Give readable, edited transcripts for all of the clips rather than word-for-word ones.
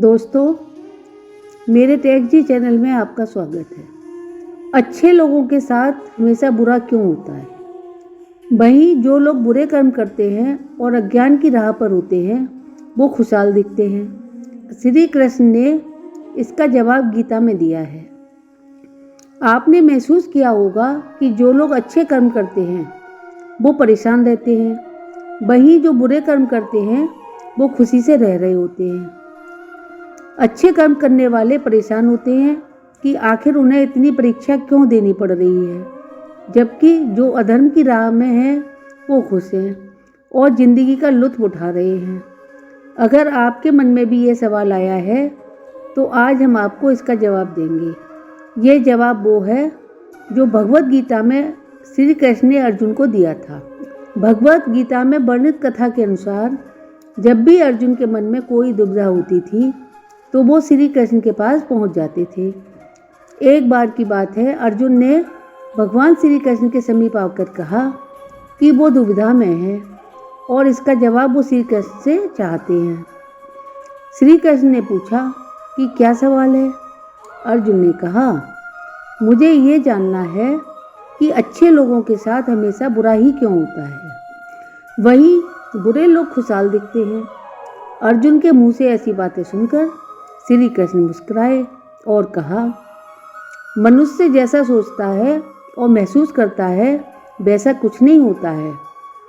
दोस्तों, मेरे टेक जी चैनल में आपका स्वागत है। अच्छे लोगों के साथ हमेशा बुरा क्यों होता है? वहीं जो लोग बुरे कर्म करते हैं और अज्ञान की राह पर होते हैं वो खुशहाल दिखते हैं। श्री कृष्ण ने इसका जवाब गीता में दिया है। आपने महसूस किया होगा कि जो लोग अच्छे कर्म करते हैं वो परेशान रहते हैं, वहीं जो बुरे कर्म करते हैं वो खुशी से रह रहे होते हैं। अच्छे कर्म करने वाले परेशान होते हैं कि आखिर उन्हें इतनी परीक्षा क्यों देनी पड़ रही है, जबकि जो अधर्म की राह में हैं वो खुश हैं और ज़िंदगी का लुत्फ उठा रहे हैं। अगर आपके मन में भी ये सवाल आया है तो आज हम आपको इसका जवाब देंगे। ये जवाब वो है जो भगवत गीता में श्री कृष्ण ने अर्जुन को दिया था। भगवत गीता में वर्णित कथा के अनुसार जब भी अर्जुन के मन में कोई दुविधा होती थी तो वो श्री कृष्ण के पास पहुंच जाते थे। एक बार की बात है, अर्जुन ने भगवान श्री कृष्ण के समीप आकर कहा कि वो दुविधा में है और इसका जवाब वो श्री कृष्ण से चाहते हैं। श्री कृष्ण ने पूछा कि क्या सवाल है? अर्जुन ने कहा, मुझे ये जानना है कि अच्छे लोगों के साथ हमेशा बुरा ही क्यों होता है, वहीं बुरे लोग खुशहाल दिखते हैं। अर्जुन के मुंह से ऐसी बातें सुनकर श्री कृष्ण मुस्कुराए और कहा, मनुष्य जैसा सोचता है और महसूस करता है वैसा कुछ नहीं होता है,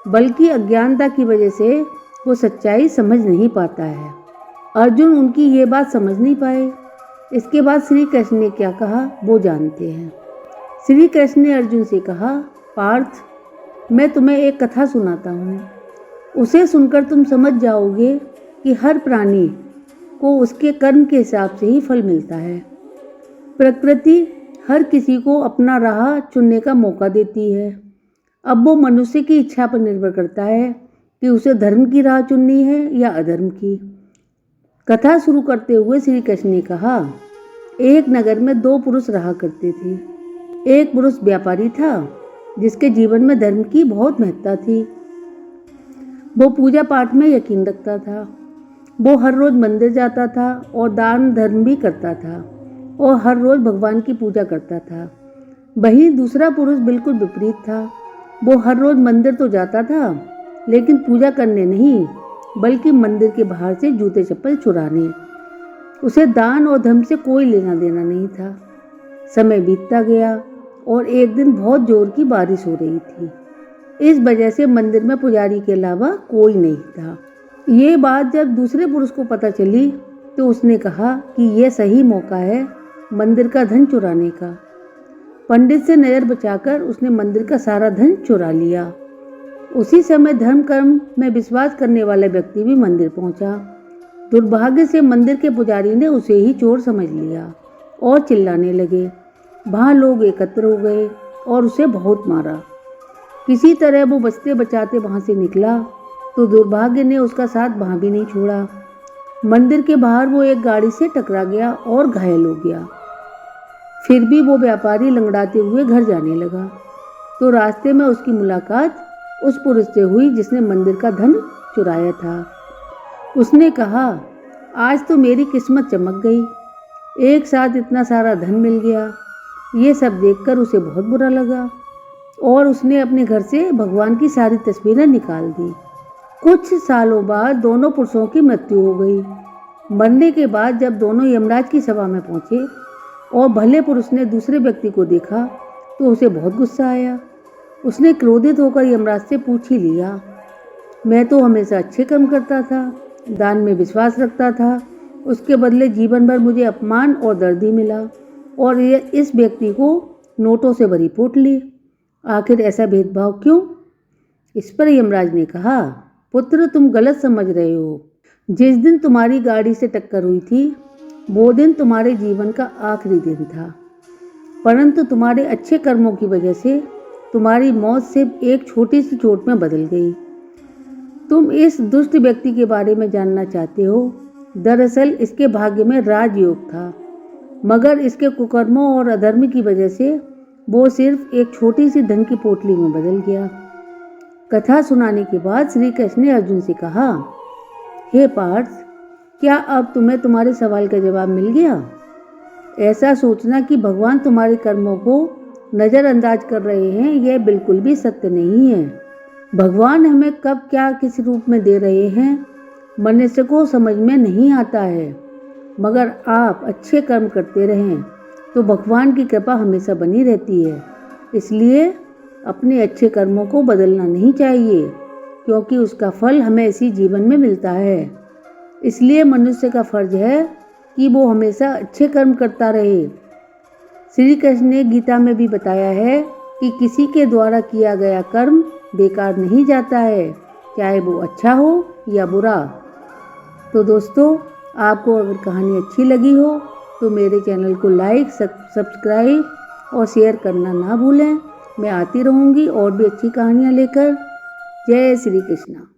बल्कि अज्ञानता की वजह से वो सच्चाई समझ नहीं पाता है। अर्जुन उनकी ये बात समझ नहीं पाए। इसके बाद श्री कृष्ण ने क्या कहा वो जानते हैं। श्री कृष्ण ने अर्जुन से कहा, पार्थ, मैं तुम्हें एक कथा सुनाता हूँ। उसे सुनकर तुम समझ जाओगे कि हर प्राणी को उसके कर्म के हिसाब से ही फल मिलता है। प्रकृति हर किसी को अपना राह चुनने का मौका देती है। अब वो मनुष्य की इच्छा पर निर्भर करता है कि उसे धर्म की राह चुननी है या अधर्म की। कथा शुरू करते हुए श्री कृष्ण ने कहा, एक नगर में दो पुरुष रहा करते थे। एक पुरुष व्यापारी था जिसके जीवन में धर्म की बहुत महत्ता थी। वो पूजा पाठ में यकीन रखता था। वो हर रोज मंदिर जाता था और दान धर्म भी करता था और हर रोज भगवान की पूजा करता था। वहीं दूसरा पुरुष बिल्कुल विपरीत था। वो हर रोज मंदिर तो जाता था लेकिन पूजा करने नहीं, बल्कि मंदिर के बाहर से जूते चप्पल चुराने। उसे दान और धर्म से कोई लेना देना नहीं था। समय बीतता गया और एक दिन बहुत जोर की बारिश हो रही थी। इस वजह से मंदिर में पुजारी के अलावा कोई नहीं था। ये बात जब दूसरे पुरुष को पता चली तो उसने कहा कि यह सही मौका है मंदिर का धन चुराने का। पंडित से नज़र बचाकर उसने मंदिर का सारा धन चुरा लिया। उसी समय धर्म कर्म में विश्वास करने वाला व्यक्ति भी मंदिर पहुंचा। दुर्भाग्य से मंदिर के पुजारी ने उसे ही चोर समझ लिया और चिल्लाने लगे। वहाँ लोग एकत्र हो गए और उसे बहुत मारा। किसी तरह वो बचते बचाते वहाँ से निकला तो दुर्भाग्य ने उसका साथ वहाँ भी नहीं छोड़ा। मंदिर के बाहर वो एक गाड़ी से टकरा गया और घायल हो गया। फिर भी वो व्यापारी लंगड़ाते हुए घर जाने लगा तो रास्ते में उसकी मुलाकात उस पुरुष से हुई जिसने मंदिर का धन चुराया था। उसने कहा, आज तो मेरी किस्मत चमक गई, एक साथ इतना सारा धन मिल गया। ये सब देखकर उसे बहुत बुरा लगा और उसने अपने घर से भगवान की सारी तस्वीरें निकाल दी। कुछ सालों बाद दोनों पुरुषों की मृत्यु हो गई। मरने के बाद जब दोनों यमराज की सभा में पहुंचे और भले पुरुष ने दूसरे व्यक्ति को देखा तो उसे बहुत गुस्सा आया। उसने क्रोधित होकर यमराज से पूछ ही लिया, मैं तो हमेशा अच्छे कर्म करता था, दान में विश्वास रखता था, उसके बदले जीवन भर मुझे अपमान और दर्द ही मिला और इस व्यक्ति को नोटों से भरी पोटली। आखिर ऐसा भेदभाव क्यों? इस पर यमराज ने कहा, पुत्र, तुम गलत समझ रहे हो। जिस दिन तुम्हारी गाड़ी से टक्कर हुई थी वो दिन तुम्हारे जीवन का आखिरी दिन था, परंतु तुम्हारे अच्छे कर्मों की वजह से तुम्हारी मौत सिर्फ एक छोटी सी चोट में बदल गई। तुम इस दुष्ट व्यक्ति के बारे में जानना चाहते हो। दरअसल इसके भाग्य में राजयोग था, मगर इसके कुकर्मों और अधर्म की वजह से वो सिर्फ एक छोटी सी धन की पोटली में बदल गया। कथा सुनाने के बाद श्री कृष्ण ने अर्जुन से कहा, हे पार्थ, क्या अब तुम्हें तुम्हारे सवाल का जवाब मिल गया? ऐसा सोचना कि भगवान तुम्हारे कर्मों को नज़रअंदाज कर रहे हैं, यह बिल्कुल भी सत्य नहीं है। भगवान हमें कब क्या किस रूप में दे रहे हैं, मनुष्य को समझ में नहीं आता है। मगर आप अच्छे कर्म करते रहें तो भगवान की कृपा हमेशा बनी रहती है। इसलिए अपने अच्छे कर्मों को बदलना नहीं चाहिए, क्योंकि उसका फल हमें इसी जीवन में मिलता है। इसलिए मनुष्य का फर्ज है कि वो हमेशा अच्छे कर्म करता रहे। श्री कृष्ण ने गीता में भी बताया है कि किसी के द्वारा किया गया कर्म बेकार नहीं जाता है, चाहे वो अच्छा हो या बुरा। तो दोस्तों, आपको अगर कहानी अच्छी लगी हो तो मेरे चैनल को लाइक, सब्सक्राइब और शेयर करना ना भूलें। मैं आती रहूँगी और भी अच्छी कहानियाँ लेकर। जय श्री कृष्ण।